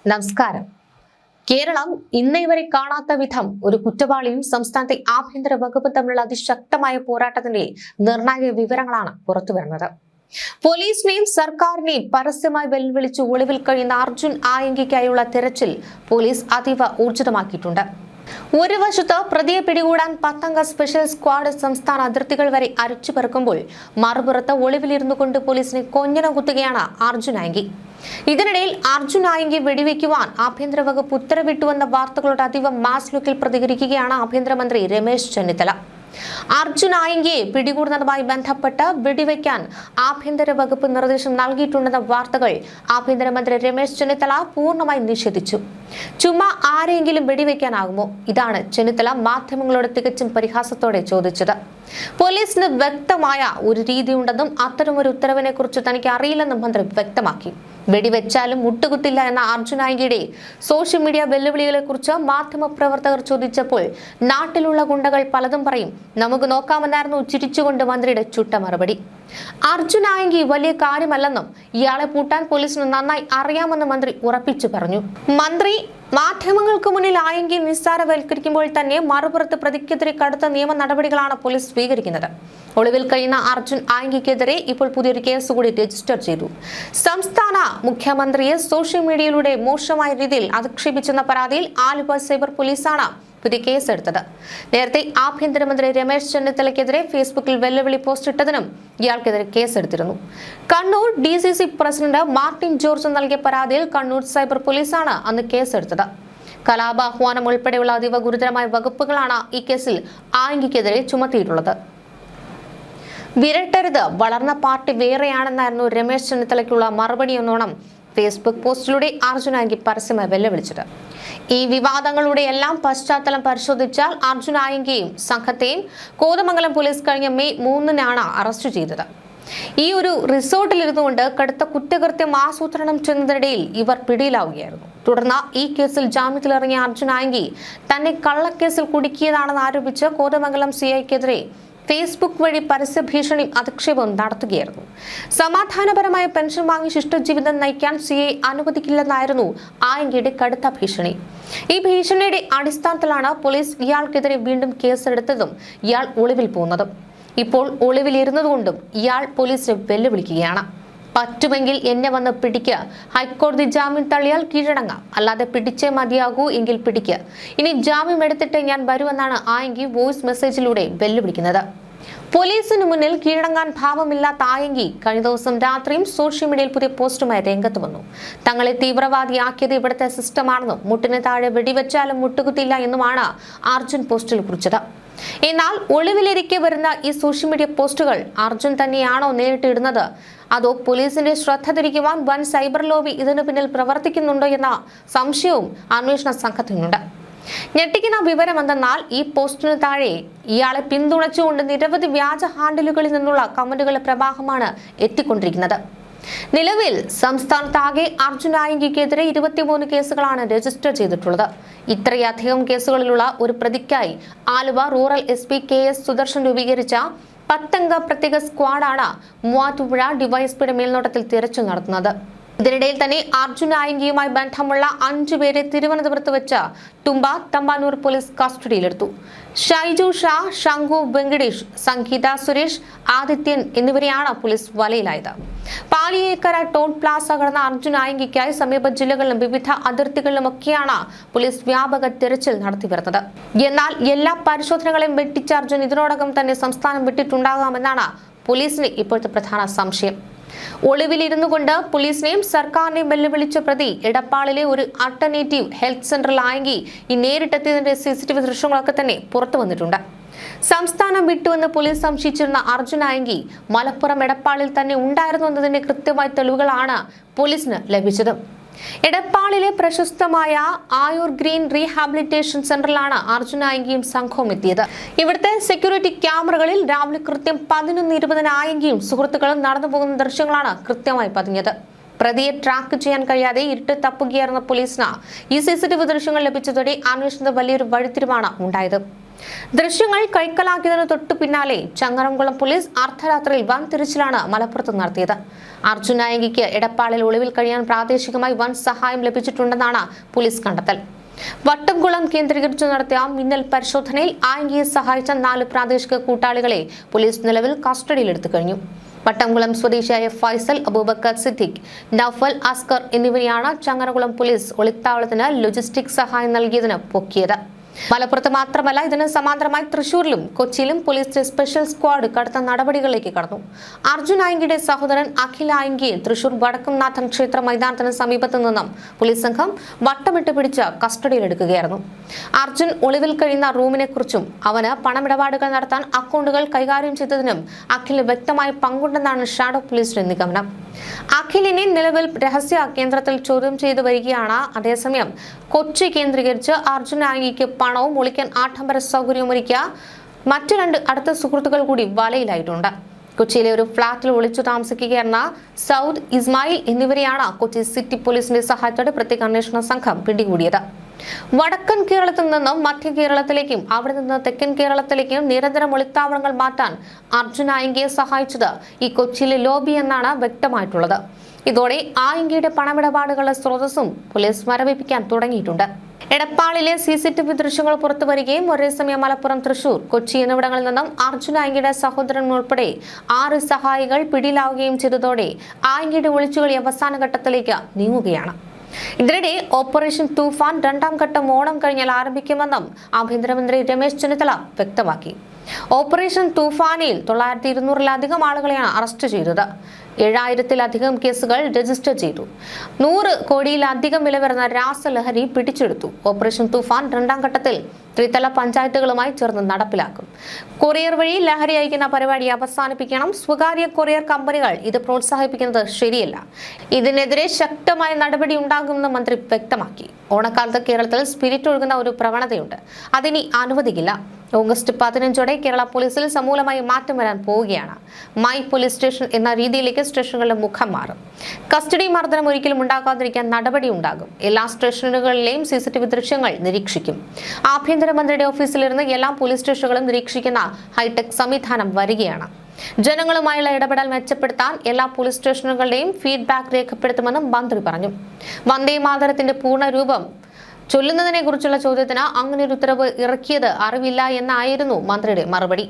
നമസ്കാരം. കേരളം ഇന്നേവരെ കാണാത്ത വിധം ഒരു കുറ്റവാളിയും സംസ്ഥാനത്തെ ആഭ്യന്തര വകുപ്പും തമ്മിലുള്ള അതിശക്തമായ പോരാട്ടത്തിന്റെ നിർണായക വിവരങ്ങളാണ് പുറത്തുവരുന്നത്. പോലീസിനെയും സർക്കാരിനെയും പരസ്യമായി വെല്ലുവിളിച്ച് ഒളിവിൽ കഴിയുന്ന അർജുൻ ആയങ്കിക്കായുള്ള തെരച്ചിൽ പോലീസ് അതീവ ഊർജിതമാക്കിയിട്ടുണ്ട്. ഒരു വശത്ത് പ്രതിയെ പിടികൂടാൻ 10 സ്പെഷ്യൽ സ്ക്വാഡ് സംസ്ഥാന അതിർത്തികൾ വരെ അരിച്ചുപെറുക്കുമ്പോൾ മറുപുറത്ത് ഒളിവിലിരുന്നു കൊണ്ട് പോലീസിനെ കൊഞ്ഞനം കുത്തുകയാണ് അർജുൻ ആയങ്കി. ഇതിനിടയിൽ അർജുൻ ആയങ്കി വെടിവെക്കുവാൻ ആഭ്യന്തര വകുപ്പ് ഉത്തരവിട്ടുവെന്ന വാർത്തകളോട് അതീവ മാസ് ലുക്കിൽ പ്രതികരിക്കുകയാണ് ആഭ്യന്തരമന്ത്രി രമേശ് ചെന്നിത്തല. അർജുൻ ആയങ്കിയെ പിടികൂടുന്നതുമായി ബന്ധപ്പെട്ട് വെടിവെക്കാൻ ആഭ്യന്തര വകുപ്പ് നിർദ്ദേശം നൽകിയിട്ടുണ്ടെന്ന വാർത്തകൾ ആഭ്യന്തരമന്ത്രി രമേശ് ചെന്നിത്തല പൂർണ്ണമായി നിഷേധിച്ചു. ചുമ്മാ ആരെങ്കിലും വെടിവെക്കാനാകുമോ? ഇതാണ് ചെന്നിത്തല മാധ്യമങ്ങളോട് തികച്ചും പരിഹാസത്തോടെ ചോദിച്ചത്. പോലീസിന് വ്യക്തമായ ഒരു രീതിയുണ്ടെന്നും അത്തരമൊരു ഉത്തരവിനെ കുറിച്ച് തനിക്ക് അറിയില്ലെന്നും മന്ത്രി വ്യക്തമാക്കി. വെടിവെച്ചാലും മുട്ടുകുത്തില്ല എന്ന അർജുൻ ആയങ്കിയുടെ സോഷ്യൽ മീഡിയ വെല്ലുവിളികളെ കുറിച്ച് മാധ്യമപ്രവർത്തകർ ചോദിച്ചപ്പോൾ നാട്ടിലുള്ള ഗുണ്ടകൾ പലതും പറയും, നമുക്ക് നോക്കാമെന്നായിരുന്നു ചിരിച്ചുകൊണ്ട് മന്ത്രിയുടെ ചുട്ട മറുപടി. അർജുൻ ആയങ്കി വലിയ കാര്യമല്ലെന്നും ഇയാളെ പൂട്ടാൻ പോലീസിന് നന്നായി അറിയാമെന്ന് മന്ത്രി ഉറപ്പിച്ചു പറഞ്ഞു. മന്ത്രി മാധ്യമങ്ങൾക്ക് മുന്നിൽ ആയങ്കി നിസ്സാരവൽക്കരിക്കുമ്പോൾ തന്നെ മറുപുറത്ത് പ്രതിക്കെതിരെ കടുത്ത നിയമ നടപടികളാണ് പോലീസ് സ്വീകരിക്കുന്നത്. ഒളിവിൽ കഴിയുന്ന അർജുൻ ആയങ്കിക്കെതിരെ ഇപ്പോൾ പുതിയൊരു കേസ് കൂടി രജിസ്റ്റർ ചെയ്തു. സംസ്ഥാന മുഖ്യമന്ത്രിയെ സോഷ്യൽ മീഡിയയിലൂടെ മോശമായ രീതിയിൽ അധിക്ഷേപിച്ചെന്ന പരാതിയിൽ ആലുവ സൈബർ പോലീസാണ് പുതിയ കേസെടുത്തത്. നേരത്തെ ആഭ്യന്തരമന്ത്രി രമേശ് ചെന്നിത്തലയ്ക്കെതിരെ ഫേസ്ബുക്കിൽ വെല്ലുവിളി പോസ്റ്റ് ഇട്ടതിനും ഇയാൾക്കെതിരെ കേസെടുത്തിരുന്നു. കണ്ണൂർ DCC പ്രസിഡന്റ് മാർട്ടിൻ ജോർജ് നൽകിയ പരാതിയിൽ കണ്ണൂർ സൈബർ പോലീസാണ് അന്ന് കേസെടുത്തത്. കലാപാഹ്വാനം ഉൾപ്പെടെയുള്ള അതീവ ഗുരുതരമായ വകുപ്പുകളാണ് ഈ കേസിൽ ആയങ്കിക്കെതിരെ ചുമത്തിയിട്ടുള്ളത്. വിരട്ടരുത്, വളർന്ന പാർട്ടി വേറെയാണെന്നായിരുന്നു രമേശ് ചെന്നിത്തലയ്ക്കുള്ള മറുപടി എന്നോണം ഫേസ്ബുക്ക് പോസ്റ്റിലൂടെ അർജുൻ ആയങ്കി പരസ്യമായി വെല്ലുവിളിച്ചത്. ഈ വിവാദങ്ങളുടെ എല്ലാം പശ്ചാത്തലം പരിശോധിച്ചാൽ അർജുൻ ആയങ്കിയെയും സംഘത്തെയും കോതമംഗലം പോലീസ് കഴിഞ്ഞ മെയ് 3-നാണ് അറസ്റ്റ് ചെയ്തത്. ഈ ഒരു റിസോർട്ടിലിരുന്നുകൊണ്ട് കടുത്ത കുറ്റകൃത്യം ആസൂത്രണം ചെയ്യുന്നതിനിടയിൽ ഇവർ പിടിയിലാവുകയായിരുന്നു. തുടർന്ന് ഈ കേസിൽ ജാമ്യത്തിലിറങ്ങിയ അർജുൻ ആയങ്കി തന്നെ കള്ളക്കേസിൽ കുടുക്കിയതാണെന്ന് ആരോപിച്ച് കോതമംഗലം CIക്കെതിരെ ഫേസ്ബുക്ക് വഴി പരസ്യ ഭീഷണി അധിക്ഷേപം നടത്തുകയായിരുന്നു. സമാധാനപരമായ പെൻഷൻ വാങ്ങി ശിഷ്ടജീവിതം നയിക്കാൻ CI അനുവദിക്കില്ലെന്നായിരുന്നു ആയങ്കിയുടെ കടുത്ത ഭീഷണി. ഈ ഭീഷണിയുടെ അടിസ്ഥാനത്തിലാണ് പോലീസ് ഇയാൾക്കെതിരെ വീണ്ടും കേസെടുത്തതും ഇയാൾ ഒളിവിൽ പോകുന്നതും. ഇപ്പോൾ ഒളിവിലിരുന്നതുകൊണ്ടും ഇയാൾ പോലീസിനെ വെല്ലുവിളിക്കുകയാണ്. പറ്റുമെങ്കിൽ എന്നെ വന്ന് പിടിക്കുക, ഹൈക്കോടതി ജാമ്യം തള്ളിയാൽ കീഴടങ്ങാം, അല്ലാതെ പിടിച്ചേ മതിയാകൂ എങ്കിൽ പിടിക്കുക, ഇനി ജാമ്യം എടുത്തിട്ട് ഞാൻ വരുമെന്നാണ് ആയങ്കി വോയിസ് മെസ്സേജിലൂടെ വെല്ലുവിളിക്കുന്നത്. പോലീസിന് മുന്നിൽ കീഴടങ്ങാൻ ഭാവമില്ലാത്ത ആയങ്കി കഴിഞ്ഞ ദിവസം രാത്രിയും സോഷ്യൽ മീഡിയയിൽ പുതിയ പോസ്റ്റുമായി രംഗത്ത് വന്നു. തങ്ങളെ തീവ്രവാദിയാക്കിയത് ഇവിടുത്തെ സിസ്റ്റമാണെന്നും മുട്ടിന് താഴെ വെടിവെച്ചാലും മുട്ടുകുത്തില്ല എന്നുമാണ് അർജുൻ പോസ്റ്റിൽ കുറിച്ചത്. എന്നാൽ ഒളിവിലിരിക്കെ വരുന്ന ഈ സോഷ്യൽ മീഡിയ പോസ്റ്റുകൾ അർജുൻ തന്നെയാണോ നേരിട്ട് ഇടുന്നത്, അതോ പോലീസിന്റെ ശ്രദ്ധ തിരിക്കുവാൻ വൻ സൈബർ ലോബി ഇതിനു പിന്നിൽ പ്രവർത്തിക്കുന്നുണ്ടോ എന്ന സംശയവും അന്വേഷണ സംഘത്തിനുണ്ട്. ഞെട്ടിക്കുന്ന വിവരം എന്തെന്നാൽ ഈ പോസ്റ്റിന് താഴെ ഇയാളെ പിന്തുണച്ചുകൊണ്ട് നിരവധി വ്യാജ ഹാൻഡിലുകളിൽ നിന്നുള്ള കമന്റുകളുടെ പ്രവാഹമാണ് എത്തിക്കൊണ്ടിരിക്കുന്നത്. നിലവിൽ സംസ്ഥാനത്താകെ അർജുൻ ആയങ്കിക്കെതിരെ 23 കേസുകളാണ് രജിസ്റ്റർ ചെയ്തിട്ടുള്ളത്. ഇത്രയധികം കേസുകളിലുള്ള ഒരു പ്രതിക്കായി Aluva rural SP KS Sudarshan രൂപീകരിച്ച 10 പ്രത്യേക സ്ക്വാഡാണ് മൂവാറ്റുപുഴ ഡിവൈഎസ്പിയുടെ മേൽനോട്ടത്തിൽ തിരച്ചിൽ നടത്തുന്നത്. ഇതിനിടയിൽ തന്നെ അർജുൻ ആയങ്കിയുമായി ബന്ധമുള്ള 5 പേരെ തിരുവനന്തപുരത്ത് വെച്ച് തുമ്പ തമ്പാനൂർ പോലീസ് കസ്റ്റഡിയിലെടുത്തു. ഷൈജു ഷാ, ശംഖു വെങ്കടേഷ്, സംഗീത സുരേഷ്, ആദിത്യൻ എന്നിവരെയാണ് പോലീസ് വലയിലായത്. പാലിയേക്കര ടോൾ പ്ലാസ കടന്ന അർജുൻ ആയങ്കിക്കായി സമീപ ജില്ലകളിലും വിവിധ അതിർത്തികളിലുമൊക്കെയാണ് പോലീസ് വ്യാപക തിരച്ചിൽ നടത്തിവരുന്നത്. എന്നാൽ എല്ലാ പരിശോധനകളെയും വെട്ടിച്ച അർജുൻ ഇതിനോടകം തന്നെ സംസ്ഥാനം വിട്ടിട്ടുണ്ടാകാമെന്നാണ് പോലീസിന്റെ ഇപ്പോഴത്തെ പ്രധാന സംശയം. ഒളിവിലിരുന്നു കൊണ്ട് പോലീസിനെയും സർക്കാരിനെയും വെല്ലുവിളിച്ച പ്രതി എടപ്പാളിലെ ഒരു ആൾട്ടർനേറ്റീവ് ഹെൽത്ത് സെന്ററിൽ ആയങ്കി ഈ നേരിട്ടെത്തിയതിന്റെ CCTV ദൃശ്യങ്ങളൊക്കെ തന്നെ പുറത്തു വന്നിട്ടുണ്ട്. സംസ്ഥാനം വിട്ടുവെന്ന് പോലീസ് സംശയിച്ചിരുന്ന അർജുൻ ആയങ്കി മലപ്പുറം എടപ്പാളിൽ തന്നെ ഉണ്ടായിരുന്നു എന്നതിന്റെ കൃത്യമായ തെളിവുകളാണ് പോലീസിന് ലഭിച്ചത്. എടപ്പാളിലെ പ്രശസ്തമായ ആയൂർ ഗ്രീൻ റീഹാബിലിറ്റേഷൻ സെന്ററിലാണ് അർജുൻ ആയങ്കിയും സംഘവും എത്തിയത്. ഇവിടുത്തെ സെക്യൂരിറ്റി ക്യാമറകളിൽ രാവിലെ കൃത്യം 11:20 ആയങ്കിയും സുഹൃത്തുക്കളും നടന്നു പോകുന്ന ദൃശ്യങ്ങളാണ് കൃത്യമായി പതിഞ്ഞത്. പ്രതിയെ ട്രാക്ക് ചെയ്യാൻ കഴിയാതെ ഇരുട്ട് തപ്പുകയായിരുന്ന പോലീസിന് ഈ CCTV ദൃശ്യങ്ങൾ ലഭിച്ചതോടെ അന്വേഷണത്തിൽ വലിയൊരു വഴിത്തിരിവാണ് ഉണ്ടായത്. ദൃശ്യങ്ങൾ കൈക്കലാക്കിയതിനു തൊട്ടു പിന്നാലെ ചങ്ങരംകുളം പോലീസ് അർദ്ധരാത്രിയിൽ വൻ തിരച്ചിലാണ് മലപ്പുറത്ത് നടത്തിയത്. അർജുൻ നായകിക്ക് എടപ്പാളിൽ ഒളിവിൽ കഴിയാൻ പ്രാദേശികമായി വൻ സഹായം ലഭിച്ചിട്ടുണ്ടെന്നാണ് പോലീസ് കണ്ടെത്തൽ. വട്ടംകുളം കേന്ദ്രീകരിച്ചു നടത്തിയ മിന്നൽ പരിശോധനയിൽ ആയങ്കിയെ സഹായിച്ച 4 പ്രാദേശിക കൂട്ടാളികളെ പോലീസ് നിലവിൽ കസ്റ്റഡിയിലെടുത്തു കഴിഞ്ഞു. വട്ടംകുളം സ്വദേശിയായ ഫൈസൽ, അബൂബക്കർ സിദ്ദിഖ്, നൌഫൽ, അസ്കർ എന്നിവരെയാണ് ചങ്ങരകുളം പോലീസ് ഒളിത്താവളത്തിന് ലോജിസ്റ്റിക് സഹായം നൽകിയതിന് പൊക്കിയത്. മലപ്പുറത്ത് മാത്രമല്ല, ഇതിന് സമാന്തരമായി തൃശൂരിലും കൊച്ചിയിലും പോലീസ് സ്പെഷ്യൽ സ്ക്വാഡ് കടുത്ത നടപടികളിലേക്ക് കടന്നു. അർജുൻ ആയങ്കിയുടെ സഹോദരൻ അഖിൽ ആയങ്കിയെ തൃശൂർ വടക്കുംനാഥൻ ക്ഷേത്ര മൈതാനത്തിന് സമീപത്തു നിന്നും പോലീസ് സംഘം വട്ടമിട്ട് പിടിച്ച് കസ്റ്റഡിയിലെടുക്കുകയായിരുന്നു. അർജുൻ ഒളിവിൽ കഴിയുന്ന റൂമിനെ കുറിച്ചും അവന് പണമിടപാടുകൾ നടത്താൻ അക്കൗണ്ടുകൾ കൈകാര്യം ചെയ്തതിനും അഖിലിന് വ്യക്തമായ പങ്കുണ്ടെന്നാണ് ഷാഡോ പോലീസിന്റെ നിഗമനം. അഖിലിനെ നിലവിൽ രഹസ്യ കേന്ദ്രത്തിൽ ചോദ്യം ചെയ്തു വരികയാണ്. അതേസമയം കൊച്ചി കേന്ദ്രീകരിച്ച് അർജുൻ ആയങ്കിക്ക് പണവും ഒളിക്കാൻ ആഡംബര സൗകര്യമൊരുക്കിയ മറ്റു 2 അടുത്ത സുഹൃത്തുക്കൾ കൂടി വലയിലായിട്ടുണ്ട്. കൊച്ചിയിലെ ഒരു ഫ്ളാറ്റിൽ ഒളിച്ചു താമസിക്കുകയായിരുന്ന സൗദ്, ഇസ്മായിൽ എന്നിവരെയാണ് കൊച്ചി സിറ്റി പോലീസിന്റെ സഹായത്തോടെ പ്രത്യേക അന്വേഷണ സംഘം പിടികൂടിയത്. വടക്കൻ കേരളത്തിൽ നിന്നും മധ്യ കേരളത്തിലേക്കും അവിടെ നിന്ന് തെക്കൻ കേരളത്തിലേക്കും നിരന്തരം ഒളിത്താവളങ്ങൾ മാറ്റാൻ അർജുൻ ആയങ്കിയെ സഹായിച്ചത് ഈ കൊച്ചിയിലെ ലോബി എന്നാണ് വ്യക്തമായിട്ടുള്ളത്. ഇതോടെ ആയങ്കിയുടെ പണമിടപാടുകളുടെ സ്രോതസ്സും പോലീസ് മരവിപ്പിക്കാൻ തുടങ്ങിയിട്ടുണ്ട്. എടപ്പാളിലെ CCTV ദൃശ്യങ്ങൾ പുറത്തു വരികയും ഒരേസമയം മലപ്പുറം, തൃശൂർ, കൊച്ചി എന്നിവിടങ്ങളിൽ നിന്നും അർജുൻ ആയങ്കിയുടെ സഹോദരൻ ഉൾപ്പെടെ 6 സഹായികൾ പിടിയിലാവുകയും ചെയ്തതോടെ ആയങ്കിയുടെ ഒളിച്ചുകളി അവസാന ഘട്ടത്തിലേക്ക് നീങ്ങുകയാണ്. ഇതിനിടെ ഓപ്പറേഷൻ തൂഫാൻ 2ാം ഘട്ടം ഓണം കഴിഞ്ഞാൽ ആരംഭിക്കുമെന്നും ആഭ്യന്തരമന്ത്രി രമേശ് ചെന്നിത്തല വ്യക്തമാക്കി. ഓപ്പറേഷൻ തൂഫാനിൽ 200-ലധികം ആളുകളെയാണ് അറസ്റ്റ് ചെയ്തത്. 7000-ലധികം കേസുകൾ രജിസ്റ്റർ ചെയ്തു. 100 കോടിയിലധികം വില വരുന്ന രാസലഹരി പിടിച്ചെടുത്തു. ഓപ്പറേഷൻ തൂഫാൻ 2ാം ഘട്ടത്തിൽ ത്രിതല പഞ്ചായത്തുകളുമായി ചേർന്ന് നടപ്പിലാക്കും. കൊറിയർ വഴി ലഹരി അയക്കുന്ന പരിപാടി അവസാനിപ്പിക്കണം. സ്വകാര്യ കൊറിയർ കമ്പനികൾ ഇത് പ്രോത്സാഹിപ്പിക്കുന്നത് ശരിയല്ല. ഇതിനെതിരെ ശക്തമായ നടപടി ഉണ്ടാകുമെന്ന് മന്ത്രി വ്യക്തമാക്കി. ഓണക്കാലത്ത് കേരളത്തിൽ സ്പിരിറ്റ് ഒഴുകുന്ന ഒരു പ്രവണതയുണ്ട്. അതിനി അനുവദിക്കില്ല. ഓഗസ്റ്റ് 15ഓടെ കേരള പോലീസിൽ സമൂലമായി മാറ്റം വരാൻ പോവുകയാണ്. മൈ പോലീസ് സ്റ്റേഷൻ എന്ന രീതിയിലേക്ക് സ്റ്റേഷനുകളുടെ മുഖം മാറും. കസ്റ്റഡി മർദ്ദനം ഒരിക്കലും ഉണ്ടാകാതിരിക്കാൻ നടപടി ഉണ്ടാകും. എല്ലാ സ്റ്റേഷനുകളിലെയും CCTV ദൃശ്യങ്ങൾ നിരീക്ഷിക്കും. ആഭ്യന്തരമന്ത്രിയുടെ ഓഫീസിലിരുന്ന് എല്ലാ പോലീസ് സ്റ്റേഷനുകളും നിരീക്ഷിക്കുന്ന ഹൈടെക് സംവിധാനം വരികയാണ്. ജനങ്ങളുമായുള്ള ഇടപെടൽ മെച്ചപ്പെടുത്താൻ എല്ലാ പോലീസ് സ്റ്റേഷനുകളുടെയും ഫീഡ്ബാക്ക് രേഖപ്പെടുത്തുമെന്നും മന്ത്രി പറഞ്ഞു. വന്ദേ മാതരത്തിന്റെ പൂർണ്ണ രൂപം ചൊല്ലുന്നതിനെ കുറിച്ചുള്ള ചോദ്യത്തിന് അങ്ങനെ ഒരു ഉത്തരവ് ഇറക്കിയത് അറിവില്ല എന്നായിരുന്നു മന്ത്രിയുടെ മറുപടി.